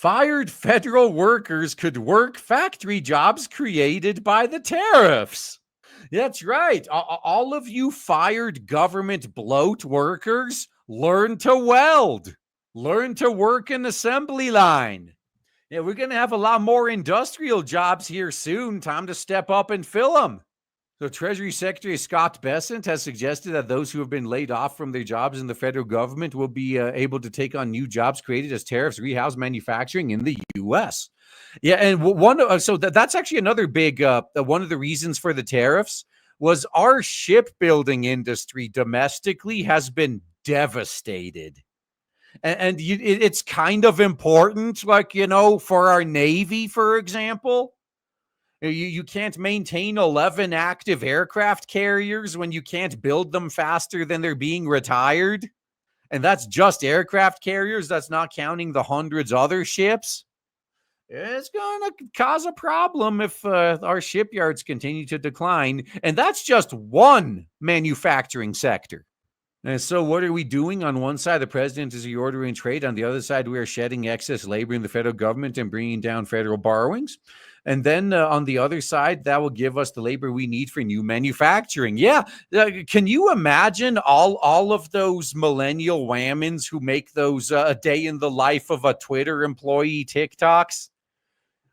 Fired federal workers could work factory jobs created by the tariffs. That's right. All of you fired government bloat workers, learn to weld. Learn to work an assembly line. Yeah, we're going to have a lot more industrial jobs here soon. Time to step up and fill them. So Treasury Secretary Scott Bessent has suggested that those who have been laid off from their jobs in the federal government will be able to take on new jobs created as tariffs rehouse manufacturing in the U.S. Yeah, and that's actually another big one of the reasons for the tariffs was our shipbuilding industry domestically has been devastated. And it's kind of important, like, for our Navy, for example. You can't maintain 11 active aircraft carriers when you can't build them faster than they're being retired. And that's just aircraft carriers. That's not counting the hundreds other ships. It's going to cause a problem if our shipyards continue to decline. And that's just one manufacturing sector. And so what are we doing? On one side, the president is reordering trade. On the other side, we are shedding excess labor in the federal government and bringing down federal borrowings. And then on the other side, that will give us the labor we need for new manufacturing. Yeah. Can you imagine all of those millennial whammons who make those a day in the life of a Twitter employee TikToks?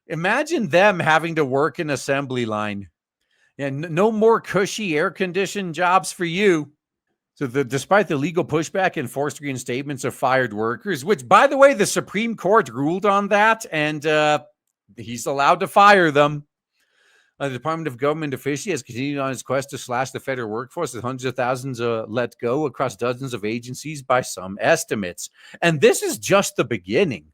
Imagine them having to work an assembly line. And no more cushy air-conditioned jobs for you. So despite the legal pushback and forced reinstatements of fired workers, which, by the way, the Supreme Court ruled on that, and he's allowed to fire them. The Department of Government officially has continued on its quest to slash the federal workforce, with hundreds of thousands let go across dozens of agencies by some estimates. And this is just the beginning.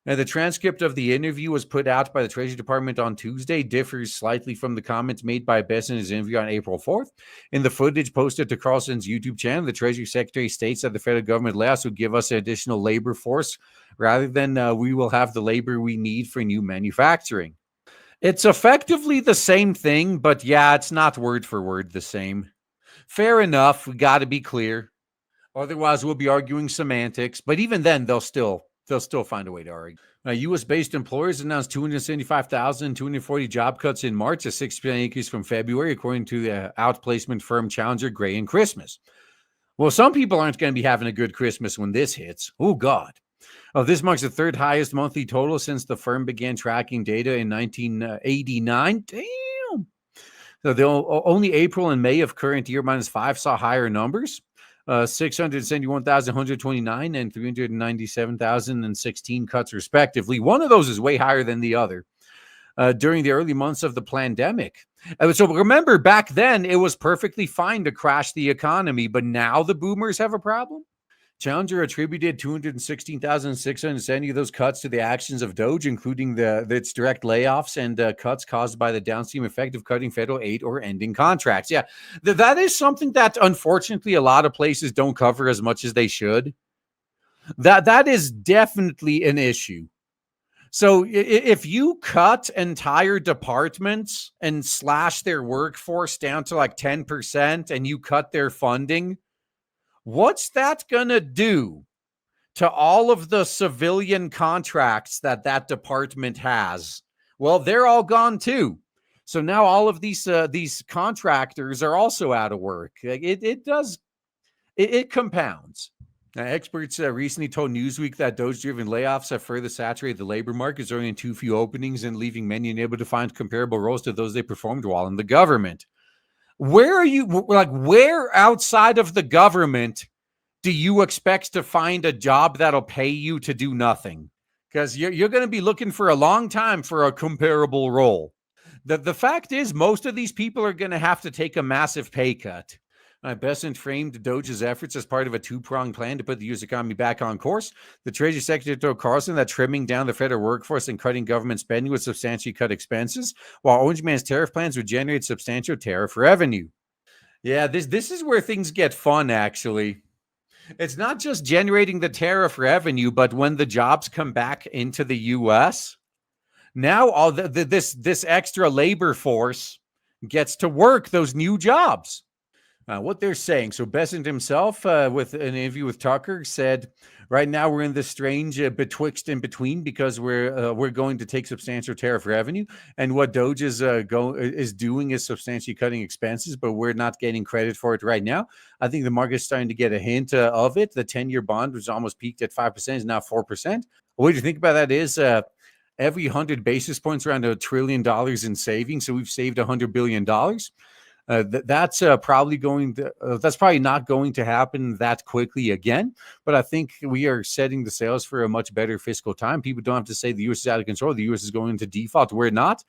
Now, the transcript of the interview was put out by the Treasury Department on Tuesday, differs slightly from the comments made by Bess in his interview on April 4th. In the footage posted to Carlson's YouTube channel, the Treasury Secretary states that the federal government layoffs would give us an additional labor force rather than we will have the labor we need for new manufacturing. It's effectively the same thing, but yeah, it's not word for word the same. Fair enough. We got to be clear. Otherwise, we'll be arguing semantics. But even then, they'll still find a way to argue. U.S.-based employers announced 240 job cuts in March, a 6% increase from February, according to the outplacement firm Challenger, Gray & Christmas. Well, some people aren't going to be having a good Christmas when this hits. Oh, God. This marks the third highest monthly total since the firm began tracking data in 1989. Damn. So only April and May of current year -5 saw higher numbers. 671,129 and 397,016 cuts respectively. One of those is way higher than the other during the early months of the pandemic. So remember, back then, it was perfectly fine to crash the economy, but now the boomers have a problem? Challenger attributed 216,670 of those cuts to the actions of DOGE, including its direct layoffs and cuts caused by the downstream effect of cutting federal aid or ending contracts. Yeah, that is something that, unfortunately, a lot of places don't cover as much as they should. That is definitely an issue. So if you cut entire departments and slash their workforce down to like 10% and you cut their funding, what's that going to do to all of the civilian contracts that department has? Well, they're all gone too. So now all of these contractors are also out of work. It compounds. Experts recently told Newsweek that DOGE-driven layoffs have further saturated the labor market, resulting in too few openings and leaving many unable to find comparable roles to those they performed while in the government. Where outside of the government do you expect to find a job that'll pay you to do nothing? Because you're going to be looking for a long time for a comparable role. The fact is, most of these people are going to have to take a massive pay cut. Bessent framed DOGE's efforts as part of a two-pronged plan to put the U.S. economy back on course. The Treasury Secretary told Carlson that trimming down the federal workforce and cutting government spending would substantially cut expenses, while Orange Man's tariff plans would generate substantial tariff revenue. Yeah, this is where things get fun, actually. It's not just generating the tariff revenue, but when the jobs come back into the U.S., now all this extra labor force gets to work those new jobs. What they're saying. So Besant himself, with an interview with Tucker, said, "Right now we're in this strange betwixt in between because we're going to take substantial tariff revenue, and what Doge is doing is substantially cutting expenses, but we're not getting credit for it right now. I think the market's starting to get a hint of it. The 10-year bond, which almost peaked at 5%, is now 4%. A way to think about that is." Every 100 basis points, around $1 trillion in savings. So we've saved $100 billion. That's probably not going to happen that quickly again. But I think we are setting the sails for a much better fiscal time. People don't have to say the U.S. is out of control. The U.S. is going into default. We're not.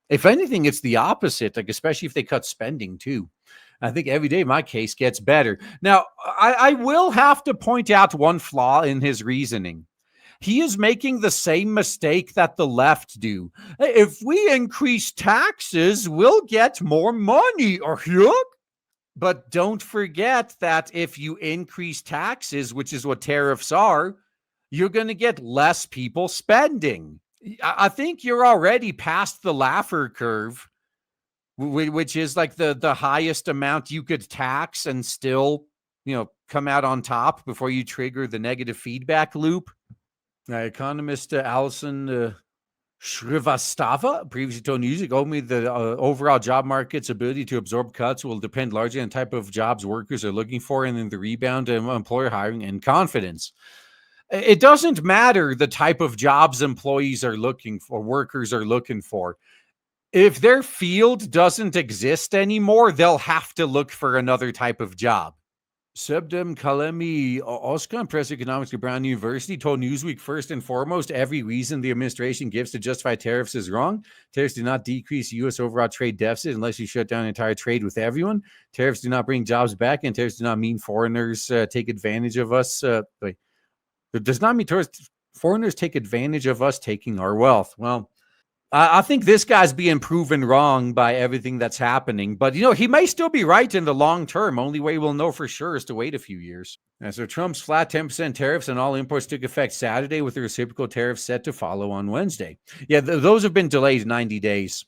If anything, it's the opposite, like especially if they cut spending too. I think every day my case gets better. Now, I will have to point out one flaw in his reasoning. He is making the same mistake that the left do. If we increase taxes, we'll get more money. But don't forget that if you increase taxes, which is what tariffs are, you're going to get less people spending. I think you're already past the Laffer curve, which is like the highest amount you could tax and still, come out on top before you trigger the negative feedback loop. Economist Alison Shrivastava previously told Newsweek, only the overall job market's ability to absorb cuts will depend largely on the type of jobs workers are looking for and then the rebound in employer hiring and confidence. It doesn't matter the type of jobs employees are looking for, workers are looking for. If their field doesn't exist anymore, they'll have to look for another type of job. Sebdem Kalemi Oskan, Professor of Economics at Brown University, told Newsweek, first and foremost, every reason the administration gives to justify tariffs is wrong. Tariffs do not decrease U.S. overall trade deficit unless you shut down entire trade with everyone. Tariffs do not bring jobs back, and tariffs do not mean foreigners take advantage of us. It does not mean foreigners take advantage of us taking our wealth. Well, I think this guy's being proven wrong by everything that's happening. But, he may still be right in the long term. Only way we'll know for sure is to wait a few years. And so Trump's flat 10% tariffs on all imports took effect Saturday, with the reciprocal tariffs set to follow on Wednesday. Yeah, those have been delayed 90 days.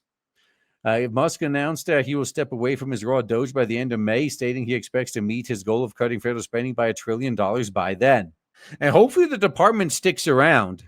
Musk announced he will step away from his raw Doge by the end of May, stating he expects to meet his goal of cutting federal spending by $1 trillion by then. And hopefully the department sticks around.